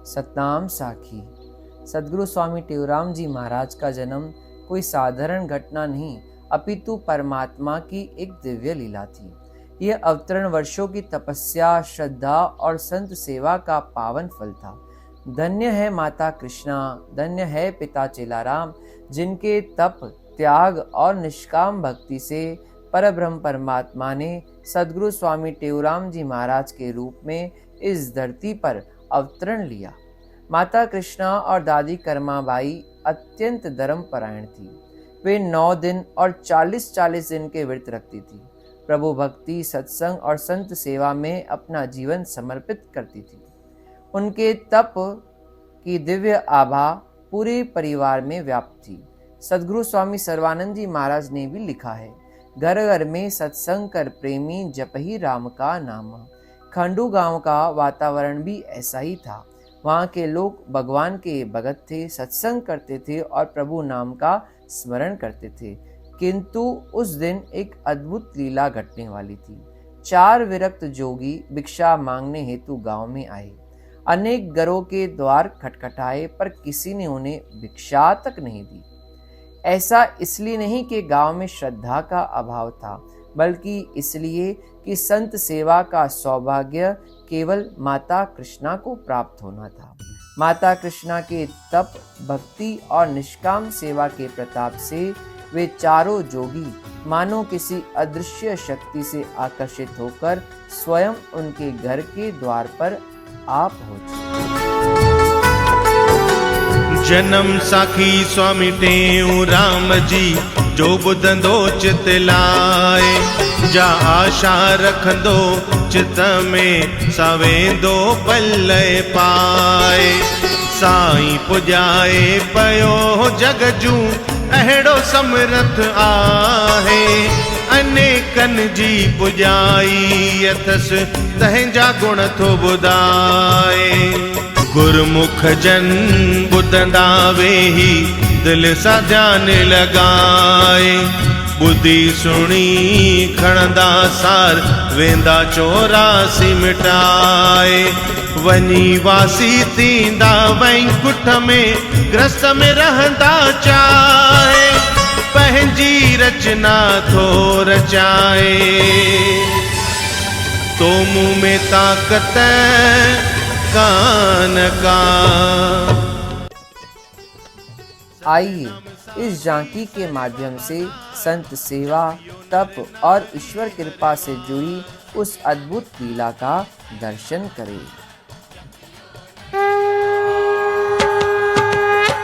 सतनाम साखी। सद्गुरु स्वामी टेऊराम जी महाराज का जन्म कोई साधारण घटना नहीं अपितु परमात्मा की एक दिव्य लीला थी। यह अवतरण वर्षों की तपस्या, श्रद्धा और संत सेवा का पावन फल था। धन्य है माता कृष्णा, धन्य है पिता चेलाराम, जिनके तप, त्याग और निष्काम भक्ति से परब्रह्म परमात्मा ने सद्गुरु स्वामी टेऊराम जी महाराज के रूप में इस धरती पर अवतरण लिया। माता कृष्णा और दादी कर्माबाई अत्यंत धर्मपरायण थी। वे 9 दिन और 40-40 दिन के व्रत रखती थी। प्रभु भक्ति, सत्संग और संत सेवा में अपना जीवन समर्पित करती थी। उनके तप की दिव्य आभा पूरे परिवार में व्याप्त थी। सद्गुरु स्वामी सर्वानंद जी महाराज ने भी लिखा है, घर घर में सत्संग कर प्रेमी, जपहि राम का नाम। खंडू गांव का वातावरण भी ऐसा ही था। वहाँ के लोग भगवान के भगत थे, सत्संग करते थे और प्रभु नाम का स्मरण करते थे। किंतु उस दिन एक अद्भुत लीला घटने वाली थी। 4 विरक्त जोगी भिक्षा मांगने हेतु गांव में आए। अनेक घरों के द्वार खटखटाए पर किसी ने उन्हें भिक्षा तक नहीं दी। ऐसा इसलिए नहीं कि गांव में श्रद्धा का अभाव था, बल्कि इसलिए कि संत सेवा का सौभाग्य केवल माता कृष्णा को प्राप्त होना था। माता कृष्णा के तप, भक्ति और निष्काम सेवा के प्रताप से वे चारों जोगी मानो किसी अदृश्य शक्ति से आकर्षित होकर स्वयं उनके घर के द्वार पर आ पहुंचे। जन्म साखी स्वामी टेऊराम जी, जो ॿुधंदो चित लाए, जा आशा रखंदो चित में, सवेंदो पल पाए। साईं पुॼाए पयो जग जूं, अहिड़ो समर्थ आहे, अनेकन जी पुॼाई अथसि, तंहिंजा गुण थो ॿुधाए। गुरमुख जन ॿुधंदा वेही, दिल सां ध्यान लॻाए, ॿुधी सुणी खणंदा सार, वेंदा 84 मिटाए। वञी वासी थींदा वैकुंठ में, ग्रस्त में रहंदा चाहे, पंहिंजी रचना थो रचाए। तो मुँह में ताकत कान का। आइए इस झांकी के माध्यम से संत सेवा, तप और ईश्वर कृपा से जुड़ी उस अद्भुत लीला का दर्शन करें।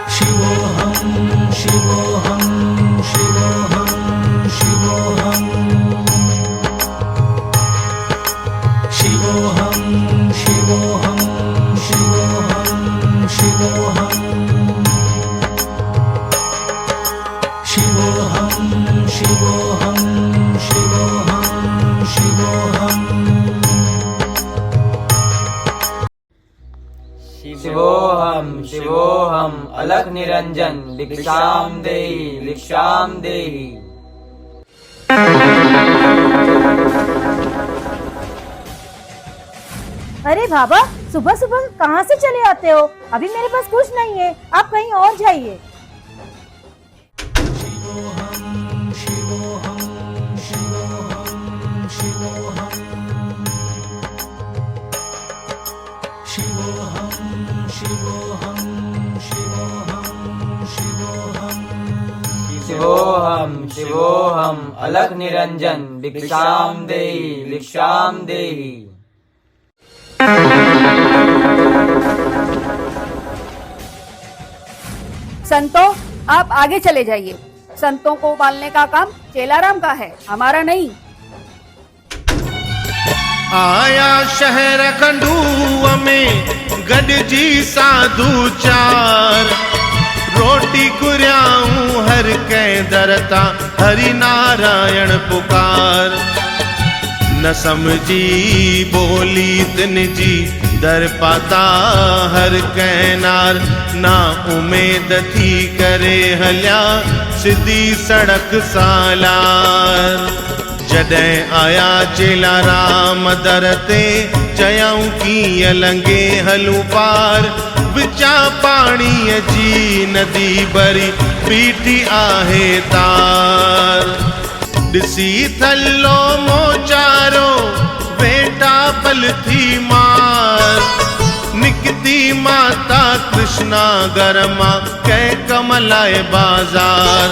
शिवोहम शिवोहम शिवोहम शिवोहम शिवोहम शिवोहम शिवोहम शिवोहम शिवोहम शिवोहम शिवोहम शिवोहम शिवोहम शिवोहम अलख निरंजन, भिक्षाम देहि भिक्षाम देहि। अरे बाबा, सुबह सुबह कहाँ से चले आते हो? अभी मेरे पास कुछ नहीं है, आप कहीं और जाइए। शिवोहम शिवोहम शिवोहम शिवोहम शिवोहम शिवोहम शिवोहम शिवोहम शिवोहम शिवोहम अलख निरंजन, भिक्षाम देहि भिक्षाम देहि। संतों, आप आगे चले जाइए। संतों को पालने का काम चेलाराम का है, हमारा नहीं। आया शहर खंडूअ में गॾिजी साधु चार, रोटी घुरियाऊं हर कंहिं दरता, हरि नारायण पुकार। न समझी बोली तिन जी, दर पाता हर कंहिं नार। ना उमेद थी करे हलिया, सिधी सड़क सालार। जॾहिं आया चेला राम दर ते चयऊं कीअं लंघे हलूं पार विचा पाणीअ जी नदी भरी बीठी आहे तार ॾिसी थल्लो मोचारो वेठा पल थी मार निकती माता कृष्णा घर मां कंहिं कम लाइ बाज़ार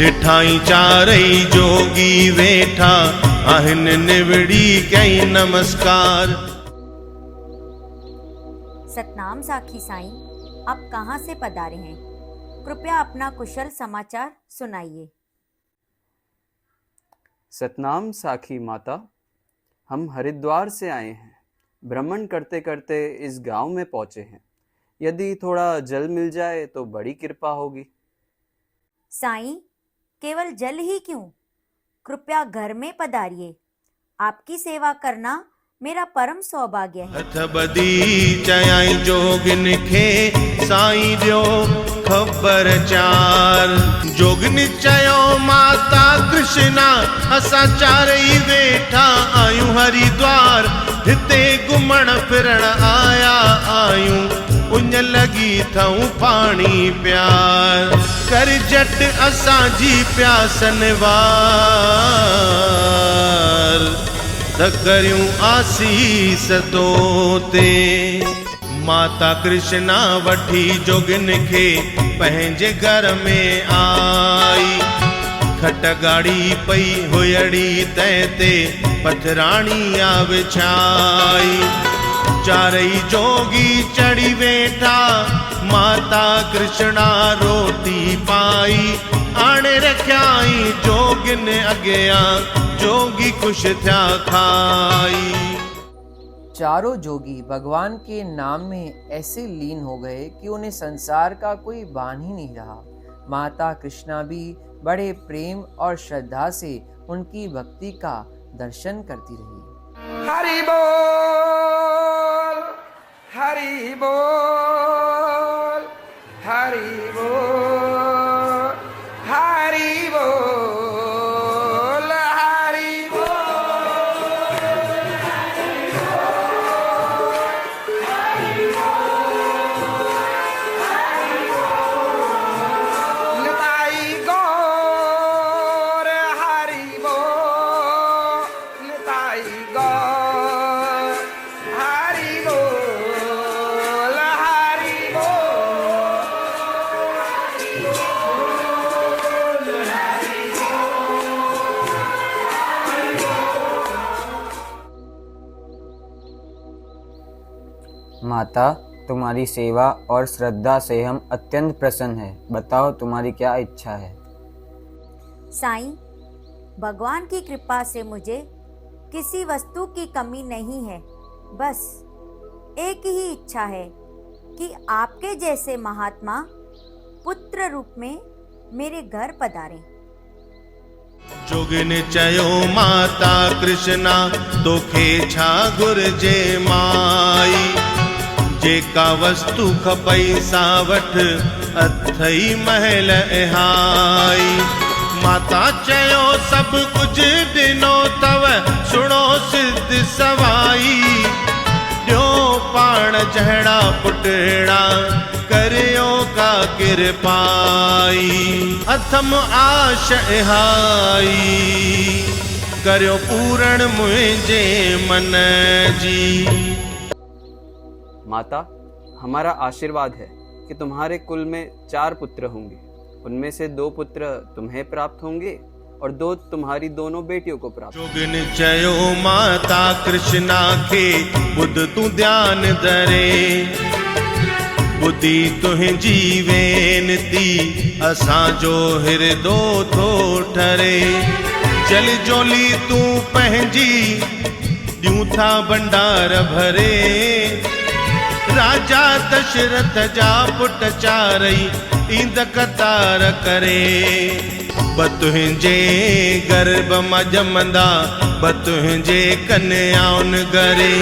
ॾिठाई चारई जोगी वेठा आहिनि निवड़ी कई नमस्कार। सतनाम साखी साईं, आप कहाँ से पधारे हैं? कृपया अपना कुशल समाचार सुनाइए। सतनाम साखी माता, हम हरिद्वार से आए हैं। भ्रमण करते करते इस गांव में पहुंचे हैं। यदि थोड़ा जल मिल जाए तो बड़ी कृपा होगी। साईं, केवल जल ही क्यों, कृपया घर में पधारिए। आपकी सेवा करना मेरा परम सौभाग्य है। हथ बदी चयाई जोगिन खे साईं ॾियो ख़बर चार जोगिन चयो माता कृष्णा असां चारई वेठा आयूं हरिद्वार हिते घुमण फिरण आया आयूं उन लगी थऊं पाणी प्यार कर जट असांजी प्यासन वार त करियूं आसीस तो ते माता कृष्णा वठी जोगिन खे पंहिंजे घर में आई खट गाड़ी पई हुयड़ी तंहिं ते पथराणी आ विछाई चारई जोगी चढ़ी वेठा माता कृष्णा रोटी पाई आणे रखियाई जोगिन अॻियां जोगी खुश थिया खाई। चारों जोगी भगवान के नाम में ऐसे लीन हो गए कि उन्हें संसार का कोई बान ही नहीं रहा। माता कृष्णा भी बड़े प्रेम और श्रद्धा से उनकी भक्ति का दर्शन करती रही। हरि बोल हरि बोल हरि बोल हरि बोल हरि बोल निताई गौर हरि बोल निताई गौर हरि बोल हरि माता, तुम्हारी सेवा और श्रद्धा से हम अत्यंत प्रसन्न हैं। बताओ तुम्हारी क्या इच्छा है? साईं, भगवान की कृपा से मुझे किसी वस्तु की कमी नहीं है। बस एक ही इच्छा है कि आपके जैसे महात्मा पुत्र रूप में मेरे घर पधारें। जोगिन चयो माता कृष्णा तोखे छा घुर्जे माई जेका वस्तु खपई सा वठ अथई महल इहाई माता चयो सब कुछ ॾिनो तव सुणो सिद्ध सवाई ॾियो पाण जहिड़ा पुटड़ा करियो का किरपाई अथम आश इहाई करियो पूरण मुझे मन जी। माता, हमारा आशीर्वाद है कि तुम्हारे कुल में 4 पुत्र होंगे। उनमें से 2 पुत्र तुम्हें प्राप्त होंगे और 2 तुम्हारी दोनों बेटियों को प्राप्त। जोगिन चयो माता कृष्णा के बुध तू ध्यान धरे बुद्धि तुंहिंजी वेनती असांजो हिरदो थो ठरे जल जोली तू पंहिंजी ॾियूं था भंडार भरे राजा दशरथ जा पुट चारई ईंद कतार करे बतुंहिंजे गर्भ मां ॼमंदा बतुंहिंजे कन्याउन घरे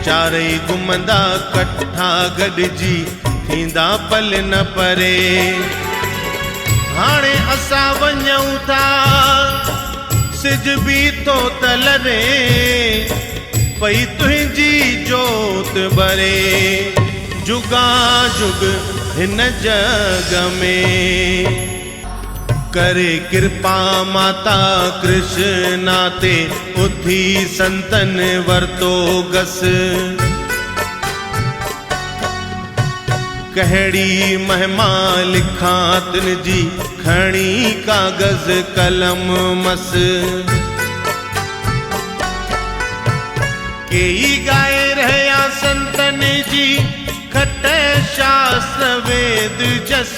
चारई घुमंदा कट्ठा गॾिजी थींदा पल न परे हाणे असां वञूं था सिज भी तो तलरे पई तुझी जोत बरे जुगा जुग हिन जग में करे कृपा माता कृष्णा ते उथी संतन वरतो गस कहड़ी महिमा लिखा तिन जी खणी कागज कलम मस केई गाए रहया संतन जी खट शास्त्र वेद जस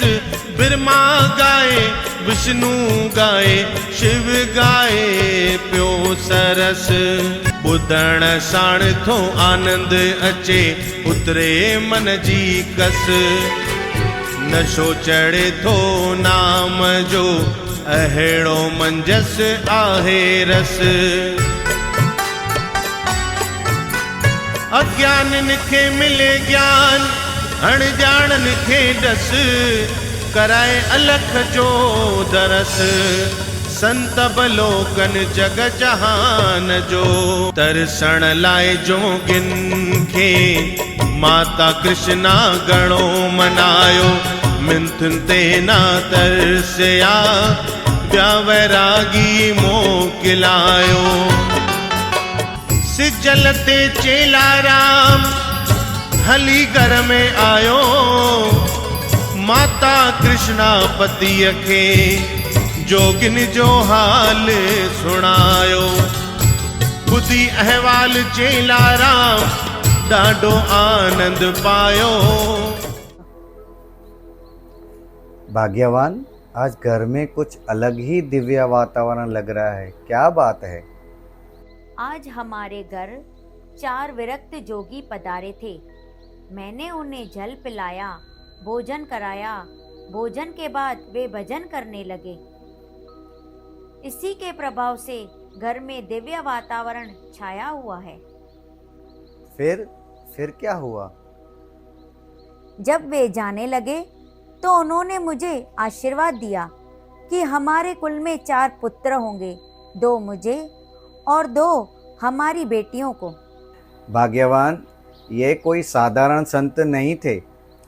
ब्रह्मा गाए विष्णु गाए शिव गाए प्यो सरस ॿुधण साण थो आनंद अचे उतरे मन जी कस नशो चढ़े थो नाम जो अहिड़ो मंजस आहे रस अज्ञानन खे मिले ज्ञान अणजाणन खे डस कराए अलख जो दरस संत बलोकन जग जहान जो तरसण लाए जोगिन खे माता कृष्णा गणो मनायो मिंथुन ते ना तरसया ॿिया वैरागी मोकिलायो सिजल ते चेला राम हली घर में आयो माता कृष्णा पतिय खे जोगिन जो हाल सुनायो ॿुधी अहवाल चेला राम ॾाढो आनंद पायो। भाग्यवान, आज घर में कुछ अलग ही दिव्य वातावरण लग रहा है, क्या बात है? आज हमारे घर 4 विरक्त जोगी पधारे थे। मैंने उन्हें जल पिलाया, भोजन कराया। भोजन के बाद वे भजन करने लगे। इसी के प्रभाव से घर में दिव्य वातावरण छाया हुआ है। फिर क्या हुआ? जब वे जाने लगे तो उन्होंने मुझे आशीर्वाद दिया कि हमारे कुल में 4 पुत्र होंगे, 2 मुझे और 2 हमारी बेटियों को। भाग्यवान, ये कोई साधारण संत नहीं थे।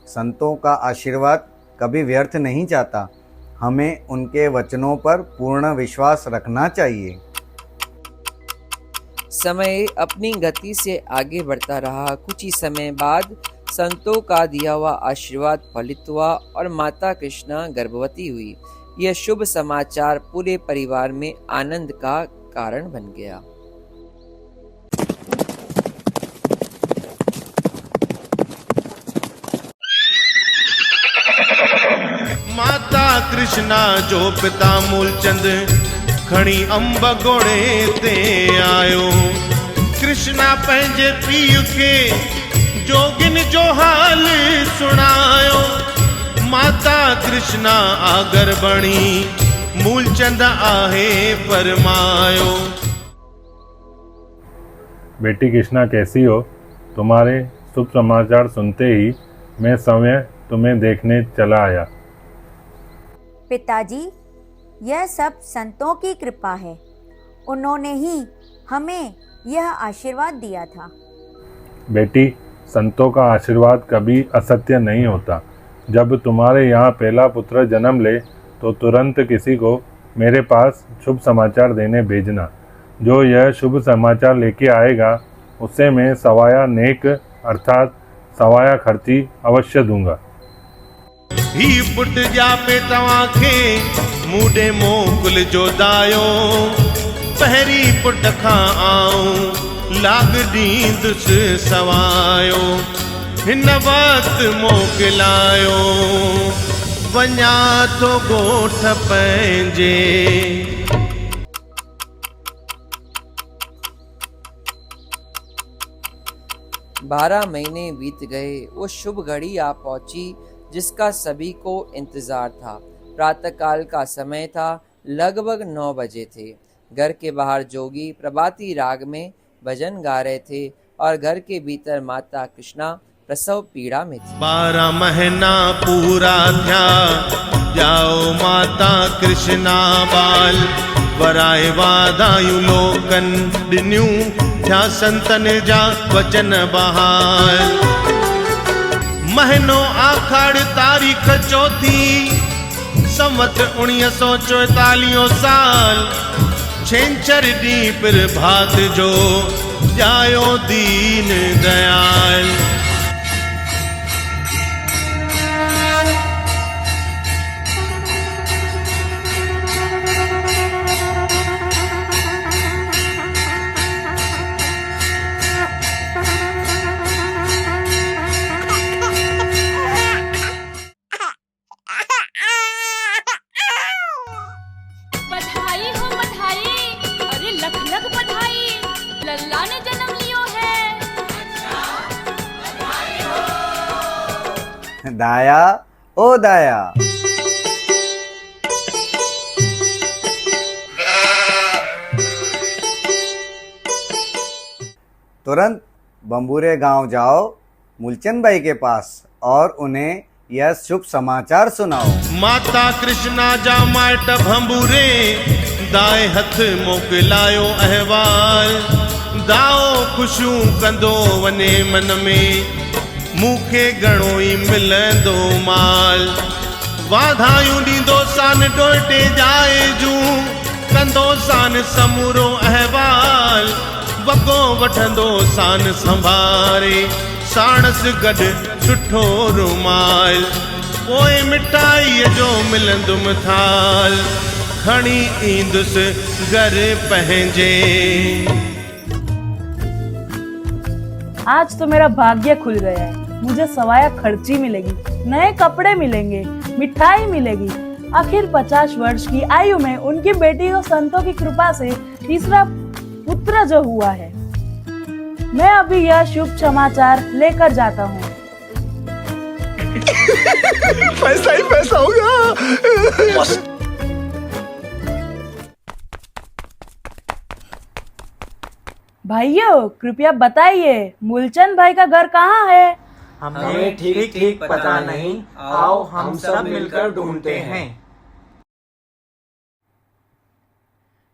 संतों का आशीर्वाद कभी व्यर्थ नहीं जाता। हमें उनके वचनों पर पूर्ण विश्वास रखना चाहिए। समय अपनी गति से आगे बढ़ता रहा। कुछ ही समय बाद संतों का दिया हुआ आशीर्वाद फलित हुआ और माता कृष्णा गर्भवती हुई। यह शुभ समाचार पूरे परिवार में आनंद का कारण बन गया। माता कृष्णा जो पिता मूलचंद खणी अंब घोड़े ते आयो। कृष्णा पंहिंजे पीउ खे जोगिन जो हाल सुनायो। माता कृष्णा आगर बणी मूलचंद आहे फरमायो। बेटी कृष्णा, कैसी हो? तुम्हारे शुभ समाचार सुनते ही मैं समय तुम्हें देखने चला आया। पिताजी, यह सब संतों की कृपा है। उन्होंने ही हमें यह आशीर्वाद दिया था। बेटी, संतों का आशीर्वाद कभी असत्य नहीं होता। जब तुम्हारे यहाँ पहला पुत्र जन्म ले तो तुरंत किसी को मेरे पास शुभ समाचार देने भेजना। जो यह शुभ समाचार लेके आएगा उसे मैं सवाया नेक अर्थात सवाया खर्ची अवश्य दूंगा। ही पुट जापे तव्हां खे मूडे मोकुल जो दायो। पहिरीं पुट खां आऊं लाग ॾींदुसि सवायो। हिन वक़्तु मोकिलायो वञा थो ॻोठ पंहिंजे। 12 महीने बीत गए। वो शुभ घड़ी आ पहुंची जिसका सभी को इंतजार था। प्रातःकाल का समय था, लगभग 9 बजे थे। घर के बाहर जोगी प्रभाती राग में भजन गा रहे थे और घर के भीतर माता कृष्णा प्रसव पीड़ा में थी। 12 महीना पूरा था, जाओ माता कृष्णा बाल वराए वाधायूं लोकन ॾिनियूं थिया संतन जा वचन बहाल। महीनो आखाड़ तारीख़ चौथी संवत 1944 साल छंछर ॾींहुं प्रभात जो ॼायो दीन दयाल। बधाई हो बधाई, अरे लख लख बधाई, लल्ला ने जन्म लियो है। दाया ओ दाया, तुरंत बम्बूरे गांव जाओ मूलचंद भाई के पास और उन्हें यह शुभ समाचार सुनाओ। माता कृष्णा जा माइट भंबूरे दाए हथ मोकिलायो अहवाल। दाओ खुशियूं कंदो वने मन में, मूंखे घणो ई मिलंदो माल। वाधायूं ॾींदो सान डोटे जाए जूं, कंदो सान समूरो अहवाल। वॻो वठंदो सान संभारे, साणस गॾु सुठो रुमाल। पोइ मिठाईअ जो मिलंदुमि थाल, खणी ईंदुसि घर पंहिंजे। आज तो मेरा भाग्य खुल गया है, मुझे सवाया खर्ची मिलेगी, नए कपड़े मिलेंगे, मिठाई मिलेगी। आखिर 50 वर्ष की आयु में उनकी बेटी को संतों की कृपा से तीसरा पुत्र जो हुआ है। मैं अभी यह शुभ समाचार लेकर जाता हूँ। पैसा ही पैसा होगा। भाइयों कृपया बताइए मूलचंद भाई का घर कहाँ है? हमें ठीक ठीक पता नहीं, आओ हम सब मिलकर ढूंढते हैं।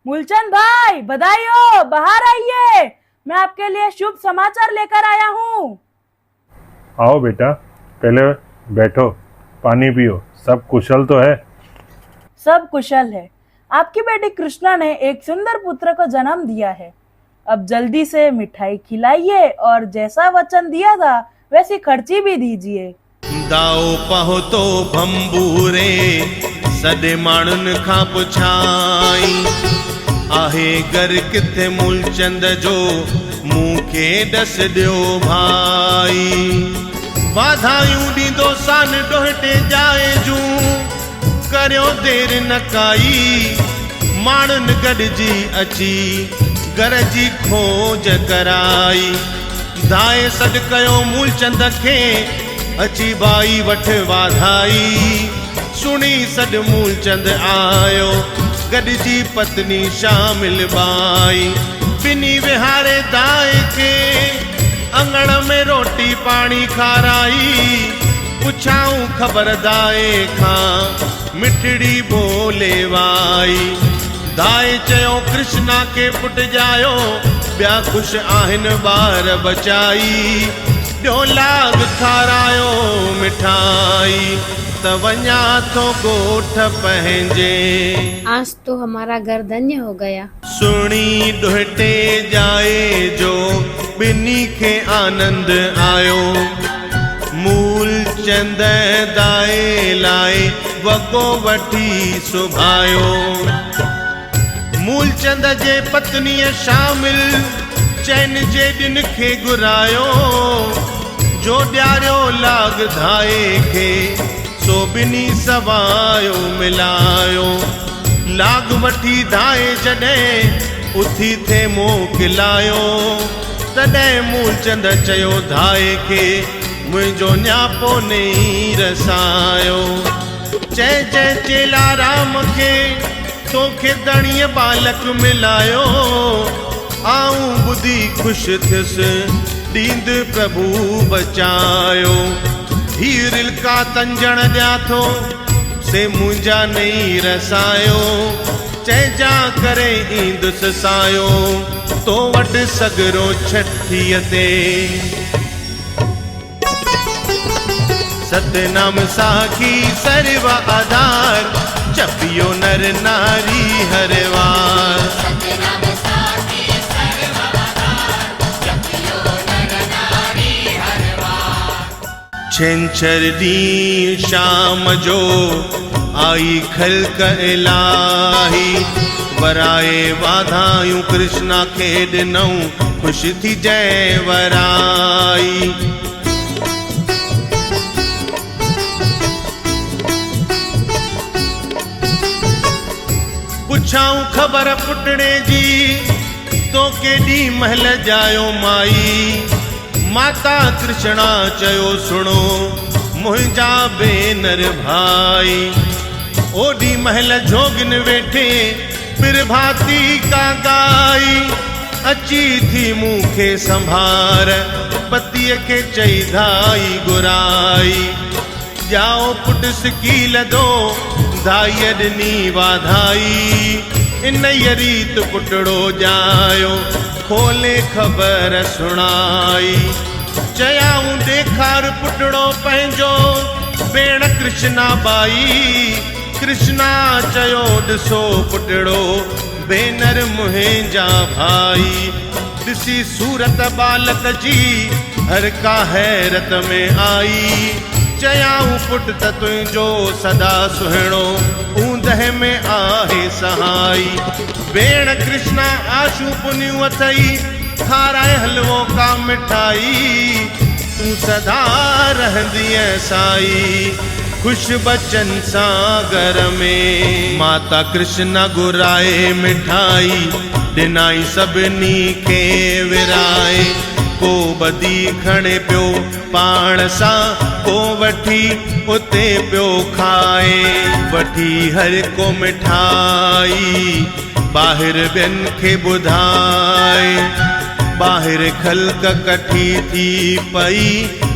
मूलचंद भाई बधाई हो, बाहर आइए, मैं आपके लिए शुभ समाचार लेकर आया हूँ। आओ बेटा, पहले बैठो, पानी पियो। सब कुशल तो है? सब कुशल है। आपकी बेटी कृष्णा ने एक सुंदर पुत्र को जन्म दिया है। अब जल्दी से मिठाई खिलाइए और जैसा वचन दिया था वैसी खर्ची भी दीजिए। दाओ पहो तो भंबूरे सॾे माण्हुनि खां पुछाई, आहे घर किथे मूलचंद जो, मूंखे ॾस ॾियो भाई। वाधायूं ॾींदो सान डोहटे जाए जूं, करियो देर न काई। माण्हुनि गॾिजी अची घर जी खोज कराई। दाए सॾु कयो मूलचंद खे, अची बाई वठ वाधाई। सुणी सॾु मूलचंद आयो, गॾिजी पत्नी शामिल बाई। ॿिनी विहारे दाए खे अंगण में रोटी पाणी खाराई। पुछाऊं ख़बर दाए खां, मिठड़ी बोले वाई। दाए चयो कृष्णा के पुट जायो, ॿिया ख़ुशि आहिनि ॿार बचाई। ॾियो लाग खारायो मिठाई, त वञा थो ॻोठ पंहिंजे। आज तो हमारा घर धन्य हो गया। सुणी ॾोहिटे जाए जो ॿिनी खे आनंद आयो। मूलचंद दाए लाए वॻो वठी सुभायो। मूलचंद जे पत्नीअ शामिल चैन जे ॾिन खे घुरायो। जो ॾियारियो लाग धाए खे, सो ॿिनी सवायो मिलायो। लाग वठी धाए जॾहिं उथी थे मोकिलायो, तॾहिं मूलचंद चयो धाए खे, मुंहिंजो न्यापो नई रसायो। चए चेला राम खे, तोखे दणीअ बालक मिलायो। आऊं ॿुधी ख़ुशि थियुसि, ॾींद प्रभु बचायो। हीर रिलका तंजण ॾियां थो, से मुंहिंजा नई रसायो। चैजा करे ईंदुस सायो तो वट सगरो छठीअ ते सतनाम साखी सर्व आधार जपियो नर नारी हर वार छंछर दी शाम जो आई खल्क इलाही वराए वाधायूं कृष्णा खे ॾिनऊं ख़ुशि थी जय वराई पुछाऊं ख़बर पुटड़े जी तो केॾी महल जायो माई माता कृष्णा चयो सुनो मुंहिंजा भेनर भाई ओडी महल जोगिन वेठे प्रभाती का गाई अची थी मूंखे संभार पतीअ खे चई धाई घुराई जाओ पुट सिकील दो धाईअ ॾिनी वाधाई इन रीत पुटड़ो जायो खोले ख़बर सुणाई चयाऊं ॾेखार पुटड़ो पंहिंजो भेण कृष्णा बाई कृष्णा चयो ॾिसो पुटड़ो भेनर मुंहिंजा भाई ॾिसी सूरत बालक जी हर का हैरत में आई चयाऊं पुट त तुंहिंजो सदा सुहिणो ऊंदह में आहे सहाई भेण कृष्णा आशू पुनियूं अथई खाराए हलवो का मिठाई तूं सदा रहंदीअ साई खुश बचन सां घर में माता कृष्णा घुराए मिठाई ॾिनाई सभिनी खे विराए को बदी खणे पियो पाण सां को वठी उते पियो खाए वठी हर को मिठाई ॿाहिरि ॿियनि खे ॿुधाए ॿाहिरि खल्क कठी थी पई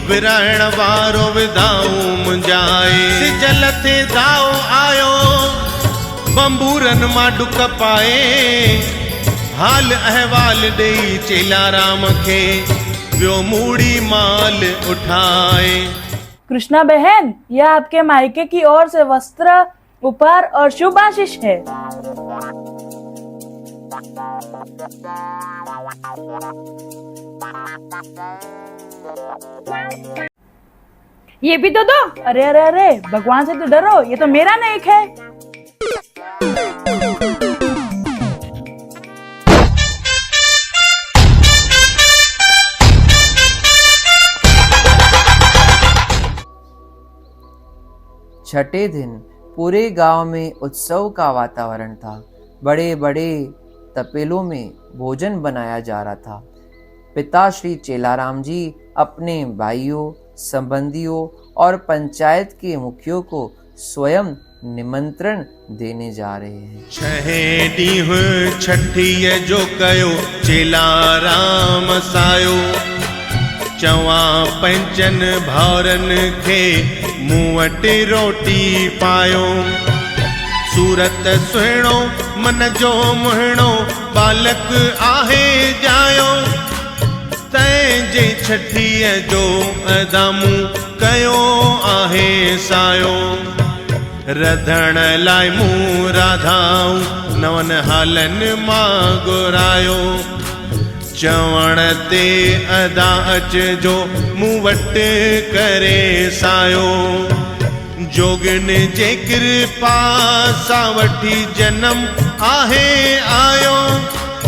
विराइण वारो विदाऊं मुंजाए सिजल ते दाओ आयो बंबूरन मां डुक पाए हाल अहवाल ॾेई चेलाराम खे वियो मूड़ी माल उठाए। कृष्णा बहन, यह आपके मायके की ओर से वस्त्र, उपहार और शुभ आशीष है। ये भी तो दो। अरे अरे अरे, भगवान से तो डरो, ये तो मेरा नेक है। छठे दिन पूरे गांव में उत्सव का वातावरण था। बड़े बड़े तपेलों में भोजन बनाया जा रहा था। पिता श्री चेलाराम जी अपने भाइयों, संबंधियों और पंचायत के मुखियों को स्वयं निमंत्रण देने जा रहे हैं। छहे ॾींहुं छठीअ जो कयो चेलाराम सायो चवां पंचन भाउरन खे मूं वटि रोटी पायो सूरत सुहिणो मन जो मुहिणो बालक आहे जायो तंहिंजे छठीअ जो अदामूं कयो आहे सायो रधण लाइ मूं राधाऊं नवन हालनि मां घुरायो चवण ते अदा अचजो मूं वटि करे सायो जोगिन जे कृपा सां वठी जनम आहे आयो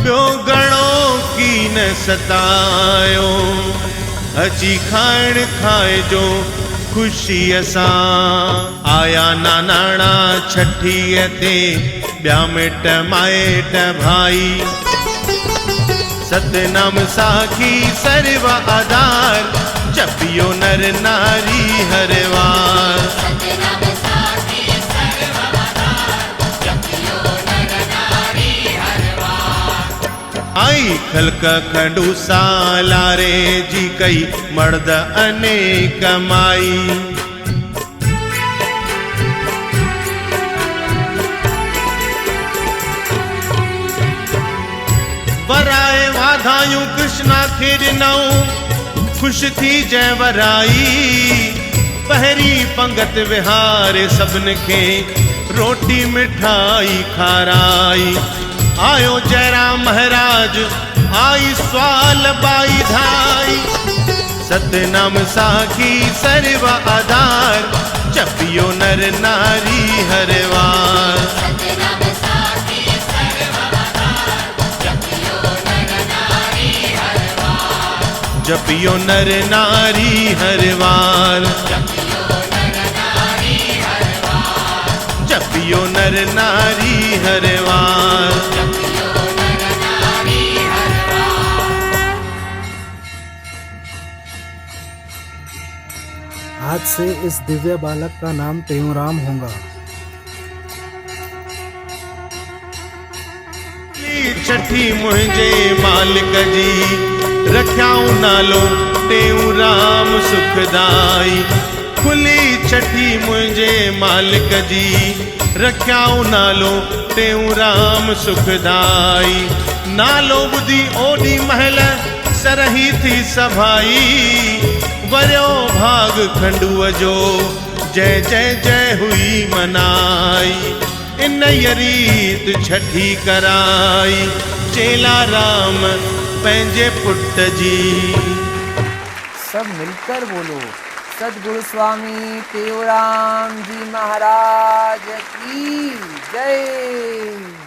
ॿियो घणो की न सतायो अची खाइण खाइजो ख़ुशीअ सां आया नानाणा छठीअ ते ॿिया मिट माइट भाई सतनाम साखी सर्व आधार जपियो नर नारी हर वार आई खल्क खडूसा लारे जी कई मर्द अनेक माई वराए वाधायूं कृष्णा खे ॾिनऊं खुश थी जय वराई पहिरी पंगत विहारे सभिनि खे रोटी मिठाई खाराई आयो जयराम महाराज आई स्वाल बाई धाई सतनाम साखी सर्व आधार जपियो नर नारी हरवार जपियो नर नारी हरवार जपियो नर नारी हरवार। आज से इस दिव्य बालक का नाम टेऊराम होगा। छठी मुझे मालिक जी रख्याऊं नालो टेऊराम सुखदाई खुली छठी मुझे मालिक जी रख्याऊं नालो टेऊराम सुखदाई नालो बुधी ओडी महल सरही थी सभाई वरियो भाग खंडुअ जो जय जय जय हुई मनाई इन रीत छठी कराई चेला राम पंहिंजे पुट जी। सब मिलकर बोलो सद्गुरु स्वामी टेऊराम जी महाराज की जय।